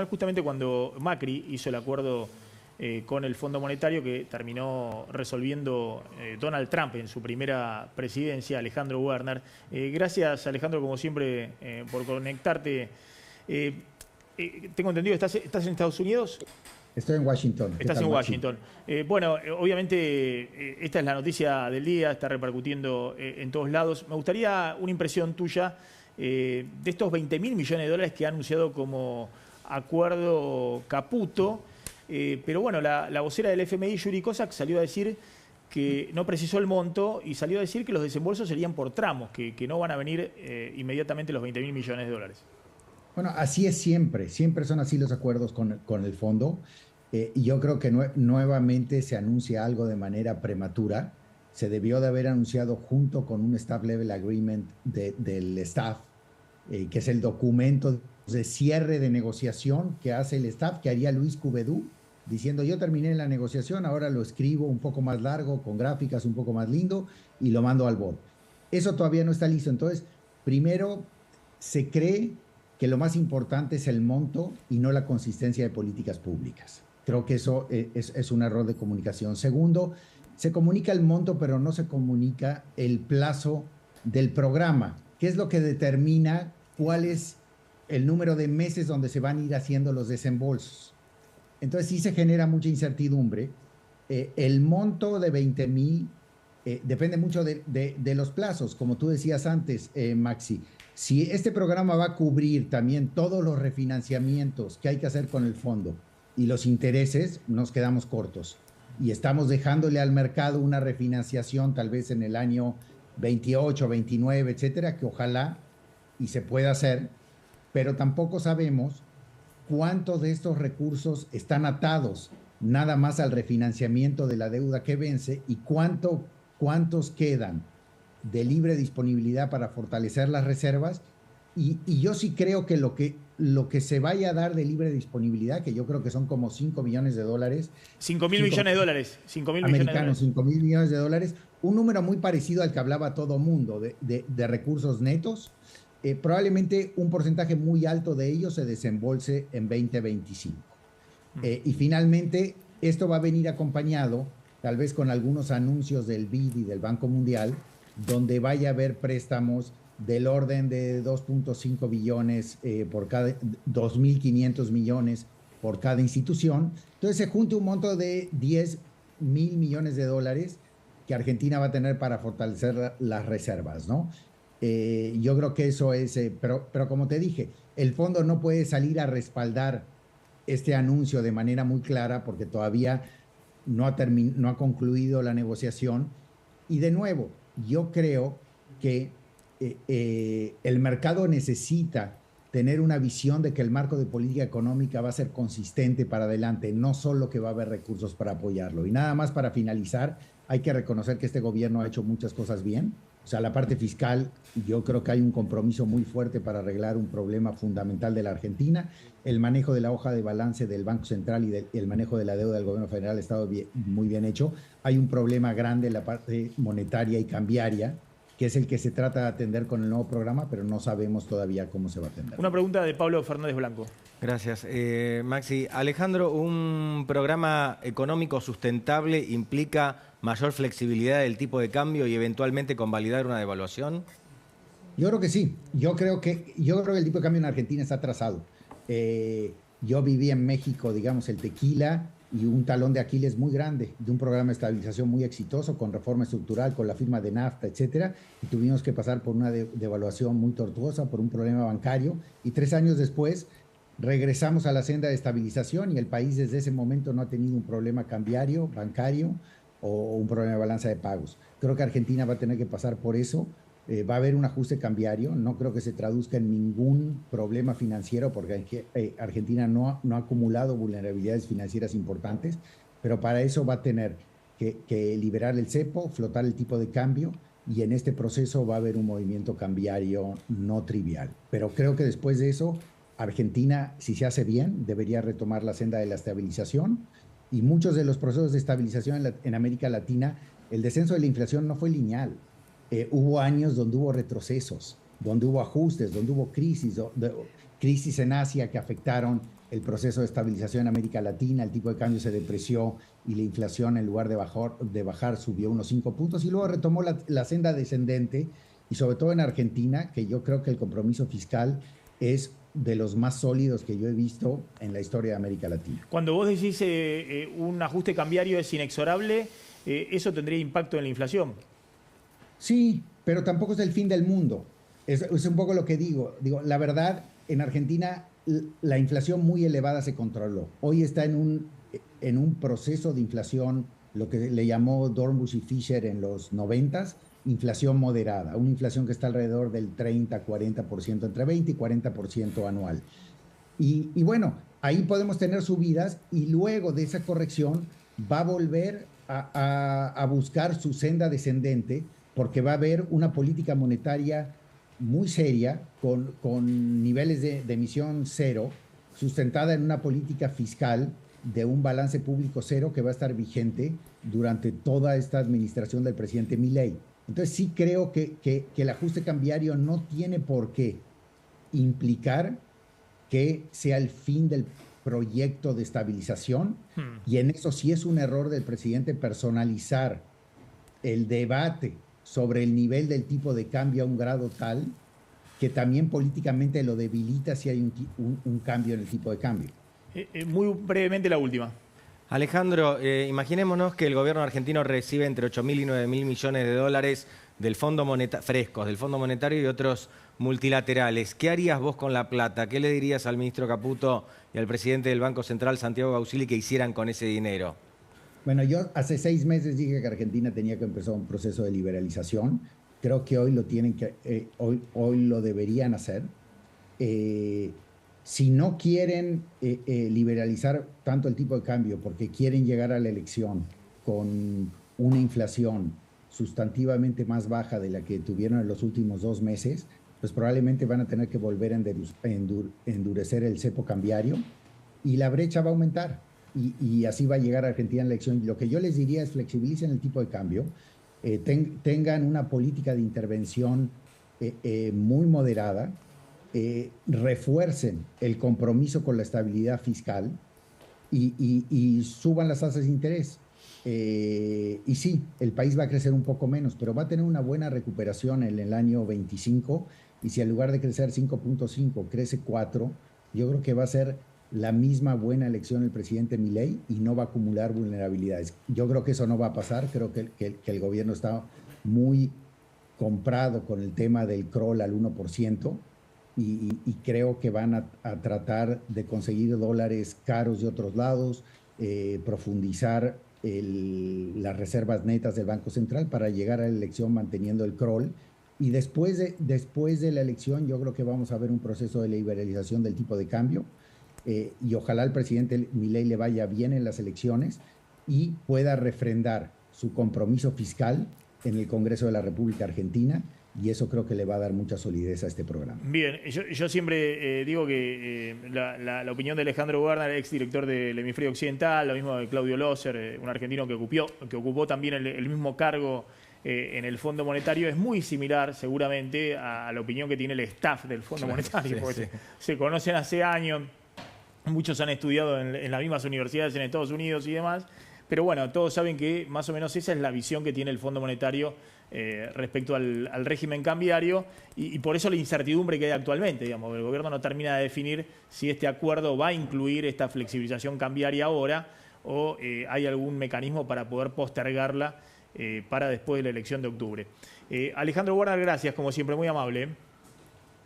justamente cuando Macri hizo el acuerdo con el Fondo Monetario que terminó resolviendo Donald Trump en su primera presidencia, Alejandro Werner. Gracias, Alejandro, como siempre, por conectarte. Tengo entendido, ¿estás en Estados Unidos? Estoy en Washington. ¿Qué Estás tal, en Maxi? Washington. Bueno, obviamente esta es la noticia del día, está repercutiendo en todos lados. Me gustaría una impresión tuya de estos 20.000 millones de dólares que ha anunciado como acuerdo Caputo. Pero bueno, la vocera del FMI, Yuri Kozak, salió a decir que no precisó el monto y salió a decir que los desembolsos serían por tramos, que no van a venir inmediatamente los 20.000 millones de dólares. Bueno, así es siempre. Siempre son así los acuerdos con el fondo. Y yo creo que nuevamente se anuncia algo de manera prematura. Se debió de haber anunciado junto con un Staff Level Agreement del staff, que es el documento de cierre de negociación que hace el staff, que haría Luis Cuvedú, diciendo yo terminé la negociación, ahora lo escribo un poco más largo, con gráficas un poco más lindo y lo mando al board. Eso todavía no está listo. Entonces, primero, se cree que lo más importante es el monto y no la consistencia de políticas públicas. Creo que eso es un error de comunicación. Segundo, se comunica el monto, pero no se comunica el plazo del programa, que es lo que determina cuál es el número de meses donde se van a ir haciendo los desembolsos. Entonces sí se genera mucha incertidumbre. El monto de 20.000 depende mucho de los plazos, como tú decías antes, Maxi. Si este programa va a cubrir también todos los refinanciamientos que hay que hacer con el fondo y los intereses, nos quedamos cortos. Y estamos dejándole al mercado una refinanciación tal vez en el año 28, 29, etcétera, que ojalá y se pueda hacer, pero tampoco sabemos cuántos de estos recursos están atados nada más al refinanciamiento de la deuda que vence y cuántos quedan de libre disponibilidad para fortalecer las reservas. Y yo sí creo que lo que se vaya a dar de libre disponibilidad, que yo creo que son como 5 millones de dólares, 5.000 millones de dólares. 5.000 millones de americanos, dólares. 5 mil millones de dólares, un número muy parecido al que hablaba todo mundo de recursos netos. Probablemente un porcentaje muy alto de ellos se desembolse en 2025. Y finalmente, esto va a venir acompañado, tal vez con algunos anuncios del BID y del Banco Mundial, donde vaya a haber préstamos del orden de 2.5 billones por cada 2.500 millones por cada institución. Entonces se junta un monto de 10.000 millones de dólares que Argentina va a tener para fortalecer las reservas, ¿no? Yo creo que eso es, pero como te dije, el fondo no puede salir a respaldar este anuncio de manera muy clara porque todavía no ha concluido la negociación. Y de nuevo, yo creo que el mercado necesita tener una visión de que el marco de política económica va a ser consistente para adelante, no solo que va a haber recursos para apoyarlo. Y nada más para finalizar, hay que reconocer que este gobierno ha hecho muchas cosas bien. O sea, la parte fiscal, yo creo que hay un compromiso muy fuerte para arreglar un problema fundamental de la Argentina. El manejo de la hoja de balance del Banco Central y el manejo de la deuda del gobierno federal ha estado muy bien hecho. Hay un problema grande en la parte monetaria y cambiaria, que es el que se trata de atender con el nuevo programa, pero no sabemos todavía cómo se va a atender. Una pregunta de Pablo Fernández Blanco. Gracias, Maxi. Alejandro, ¿un programa económico sustentable implica mayor flexibilidad del tipo de cambio y eventualmente convalidar una devaluación? Yo creo que sí. Yo creo que el tipo de cambio en Argentina está atrasado. Yo viví en México, digamos, el tequila y un talón de Aquiles muy grande de un programa de estabilización muy exitoso con reforma estructural, con la firma de NAFTA, etcétera, y tuvimos que pasar por una devaluación muy tortuosa, por un problema bancario, y 3 años después regresamos a la senda de estabilización y el país desde ese momento no ha tenido un problema cambiario, bancario o un problema de balanza de pagos. Creo que Argentina va a tener que pasar por eso. Va a haber un ajuste cambiario, no creo que se traduzca en ningún problema financiero porque Argentina no ha acumulado vulnerabilidades financieras importantes, pero para eso va a tener que liberar el cepo, flotar el tipo de cambio y en este proceso va a haber un movimiento cambiario no trivial. Pero creo que después de eso, Argentina, si se hace bien, debería retomar la senda de la estabilización y muchos de los procesos de estabilización en América Latina, el descenso de la inflación no fue lineal. Hubo años donde hubo retrocesos, donde hubo ajustes, donde hubo crisis en Asia que afectaron el proceso de estabilización en América Latina, el tipo de cambio se depreció y la inflación en lugar de bajar subió unos 5 puntos y luego retomó la senda descendente y sobre todo en Argentina, que yo creo que el compromiso fiscal es de los más sólidos que yo he visto en la historia de América Latina. Cuando vos decís un ajuste cambiario es inexorable, ¿eso tendría impacto en la inflación? Sí, pero tampoco es el fin del mundo. Es un poco lo que digo. Digo, la verdad, en Argentina la inflación muy elevada se controló. Hoy está en un proceso de inflación, lo que le llamó Dornbusch y Fischer en los 90s, inflación moderada, una inflación que está alrededor del 30-40%, entre 20 y 40% anual. Y bueno, ahí podemos tener subidas y luego de esa corrección va a volver a buscar su senda descendente porque va a haber una política monetaria muy seria con niveles de emisión cero, sustentada en una política fiscal de un balance público cero que va a estar vigente durante toda esta administración del presidente Milei. Entonces sí creo que el ajuste cambiario no tiene por qué implicar que sea el fin del proyecto de estabilización y en eso sí es un error del presidente personalizar el debate sobre el nivel del tipo de cambio a un grado tal que también políticamente lo debilita si hay un cambio en el tipo de cambio. Muy brevemente la última. Alejandro, imaginémonos que el gobierno argentino recibe entre 8.000 y 9.000 millones de dólares del Fondo frescos, del Fondo Monetario y otros multilaterales. ¿Qué harías vos con la plata? ¿Qué le dirías al ministro Caputo y al presidente del Banco Central, Santiago Gausili, que hicieran con ese dinero? Bueno, yo hace 6 meses dije que Argentina tenía que empezar un proceso de liberalización. Creo que hoy hoy lo deberían hacer. Si no quieren liberalizar tanto el tipo de cambio porque quieren llegar a la elección con una inflación sustantivamente más baja de la que tuvieron en los últimos 2 meses, pues probablemente van a tener que volver a endurecer el cepo cambiario y la brecha va a aumentar. Y así va a llegar a Argentina en la elección. Lo que yo les diría es flexibilicen el tipo de cambio, tengan una política de intervención muy moderada, refuercen el compromiso con la estabilidad fiscal y suban las tasas de interés. Y sí, el país va a crecer un poco menos, pero va a tener una buena recuperación en el año 25 y si en lugar de crecer 5.5 crece 4, yo creo que va a ser la misma buena elección el presidente Milei y no va a acumular vulnerabilidades. Yo creo que eso no va a pasar, creo que el gobierno está muy comprado con el tema del crawl al 1% y creo que van a tratar de conseguir dólares caros de otros lados, profundizar las reservas netas del Banco Central para llegar a la elección manteniendo el crawl. Y después de la elección yo creo que vamos a ver un proceso de liberalización del tipo de cambio y ojalá al presidente Milei le vaya bien en las elecciones y pueda refrendar su compromiso fiscal en el Congreso de la República Argentina y eso creo que le va a dar mucha solidez a este programa. Bien, yo siempre digo que la opinión de Alejandro Werner, exdirector del Hemisferio Occidental, lo mismo de Claudio Loser, un argentino que ocupó también el mismo cargo en el Fondo Monetario, es muy similar seguramente a la opinión que tiene el staff del Fondo Monetario, porque se conocen hace años, muchos han estudiado en las mismas universidades en Estados Unidos y demás, pero bueno, todos saben que más o menos esa es la visión que tiene el Fondo Monetario respecto al régimen cambiario y por eso la incertidumbre que hay actualmente. Digamos, el gobierno no termina de definir si este acuerdo va a incluir esta flexibilización cambiaria ahora o hay algún mecanismo para poder postergarla para después de la elección de octubre. Alejandro Werner, gracias, como siempre, muy amable.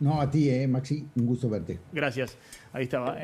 No, a ti, Maxi, un gusto verte. Gracias, ahí estaba.